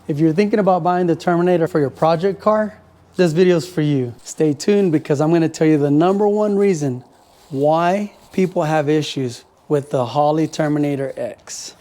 If you're thinking about buying the Terminator for your project car, this video is for you. Stay tuned because I'm gonna tell you the #1 reason why people have issues with the Holley Terminator X.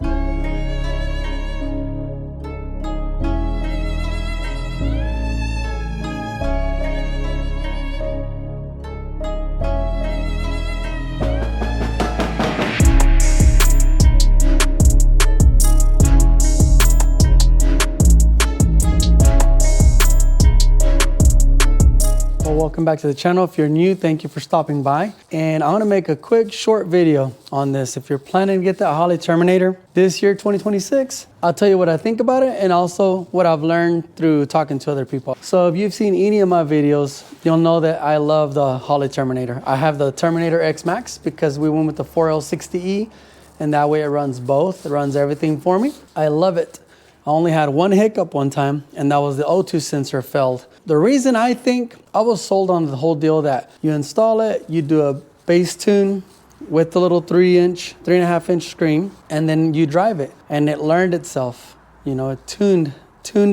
Welcome back to the channel. If you're new, thank you for stopping by. And I want to make a quick short video on this. If you're planning to get that Holley Terminator this year, 2026, I'll tell you what I think about it and also what I've learned through talking to other people. So if you've seen any of my videos, you'll know that I love the Holley Terminator. I have the Terminator X Max because we went with the 4L60E and that way it runs both. It runs everything for me. I love it. I only had one hiccup one time, and that was the O2 sensor failed. The reason I think I was sold on the whole deal that you install it, you do a bass tune with the little 3.5-inch screen, and then you drive it, and it learned itself. You know, it tuned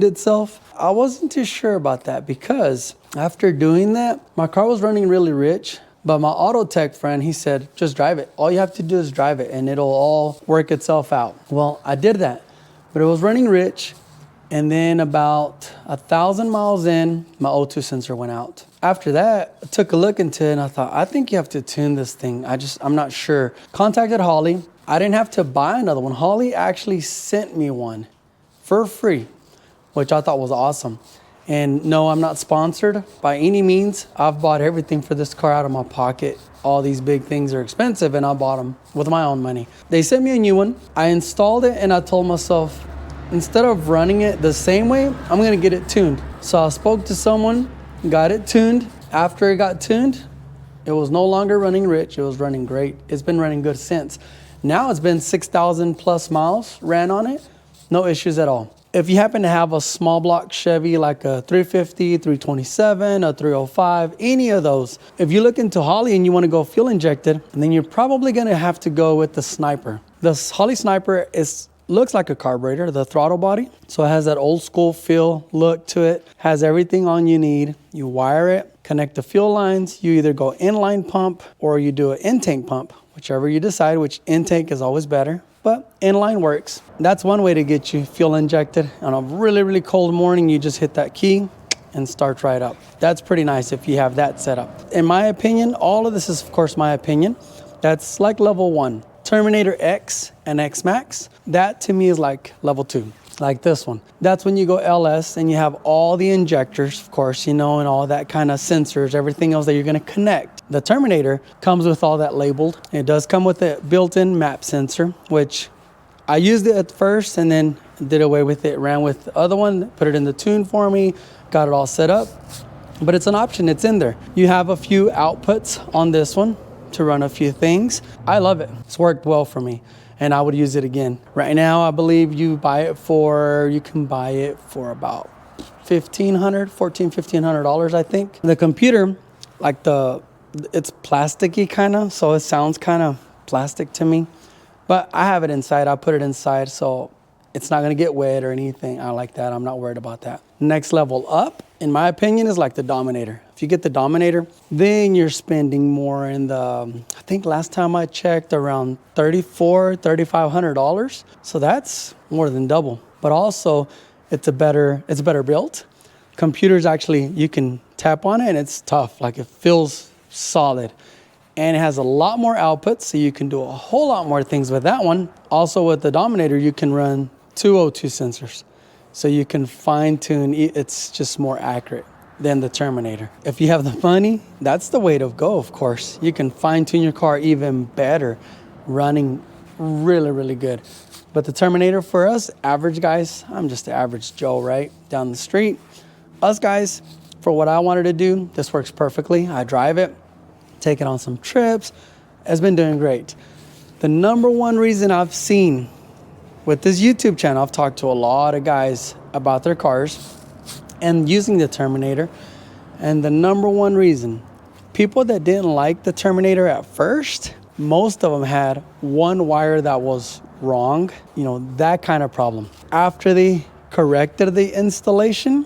itself. I wasn't too sure about that because after doing that, my car was running really rich. But my auto tech friend, he said, just drive it. All you have to do is drive it, and it'll all work itself out. Well, I did that. But it was running rich, and then about 1,000 miles in, my O2 sensor went out. After that, I took a look into it, and I thought, I think you have to tune this thing. I'm not sure. Contacted Holley. I didn't have to buy another one. Holley actually sent me one for free, which I thought was awesome. And no, I'm not sponsored by any means. I've bought everything for this car out of my pocket. All these big things are expensive and I bought them with my own money. They sent me a new one. I installed it and I told myself, instead of running it the same way, I'm gonna get it tuned. So I spoke to someone, got it tuned. After it got tuned, it was no longer running rich, it was running great. It's been running good since. Now it's been 6,000 plus miles ran on it, no issues at all. If you happen to have a small block Chevy like a 350, 327, a 305, any of those, if you look into Holley and you want to go fuel injected, then you're probably going to have to go with the Sniper. The Holley Sniper looks like a carburetor, the throttle body. So it has that old school feel look to it, has everything on you need. You wire it, connect the fuel lines. You either go inline pump or you do an intake pump, whichever you decide, which intake is always better. But inline works. That's one way to get you fuel injected. On a really, really cold morning, you just hit that key and starts right up. That's pretty nice if you have that set up. In my opinion, all of this is, of course, my opinion. That's like level 1. Terminator X and X Max, that to me is like level 2. Like this one. That's when you go LS and you have all the injectors, of course, you know, and all that kind of sensors, everything else that you're going to connect. The Terminator comes with all that labeled. It does come with a built-in map sensor, which I used it at first and then did away with it, ran with the other one, put it in the tune for me, got it all set up. But it's an option, it's in there. You have a few outputs on this one to run a few things. I love it. It's worked well for me. And I would use it again. Right now, I believe you can buy it for about $1,500, I think. The computer, like it's plasticky kind of, so it sounds kind of plastic to me. But I have it inside, I put it inside, so it's not gonna get wet or anything. I like that, I'm not worried about that. Next level up, in my opinion, is like the Dominator. If you get the Dominator, then you're spending more in the, I think last time I checked, around $3,500. So that's more than double. But also, it's better built. Computers actually, you can tap on it and it's tough. Like it feels solid. And it has a lot more outputs, so you can do a whole lot more things with that one. Also with the Dominator, you can run 2 O2 sensors. So you can fine tune, it's just more accurate than the Terminator. If you have the money, that's the way to go, of course. You can fine tune your car even better, running really, really good. But the Terminator for us, average guys, I'm just the average Joe, right? Down the street. Us guys, for what I wanted to do, this works perfectly. I drive it, take it on some trips. It's been doing great. The #1 reason I've seen with this YouTube channel, I've talked to a lot of guys about their cars and using the Terminator. And the #1 reason, people that didn't like the Terminator at first, most of them had one wire that was wrong, you know, that kind of problem. After they corrected the installation,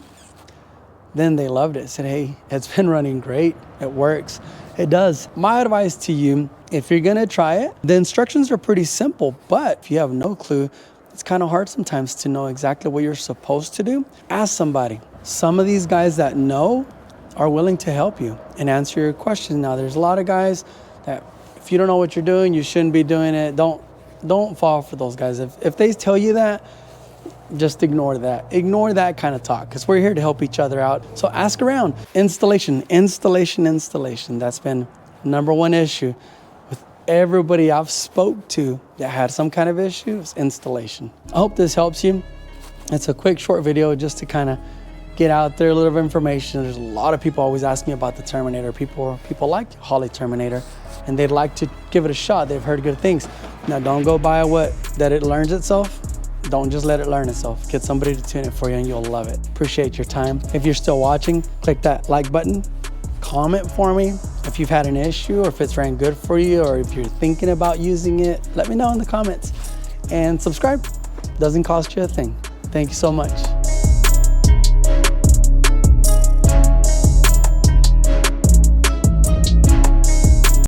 then they loved it. Said, hey, it's been running great. It works. It does. My advice to you, if you're gonna try it, the instructions are pretty simple, but if you have no clue, it's kind of hard sometimes to know exactly what you're supposed to do. Ask somebody. Some of these guys that know are willing to help you and answer your questions. Now, there's a lot of guys that if you don't know what you're doing, you shouldn't be doing it. Don't fall for those guys. If they tell you that, just ignore that. Ignore that kind of talk, because we're here to help each other out. So ask around. Installation. That's been #1 issue with everybody I've spoke to that had some kind of issue. Is installation. I hope this helps you. It's a quick, short video just to kind of get out there a little bit of information. There's a lot of people always ask me about the Terminator. People like Holley Terminator, and they'd like to give it a shot. They've heard good things. Now, don't go by that it learns itself. Don't just let it learn itself. Get somebody to tune it for you and you'll love it. Appreciate your time. If you're still watching, click that like button. Comment for me if you've had an issue or if it's ran good for you or if you're thinking about using it. Let me know in the comments. And subscribe. Doesn't cost you a thing. Thank you so much.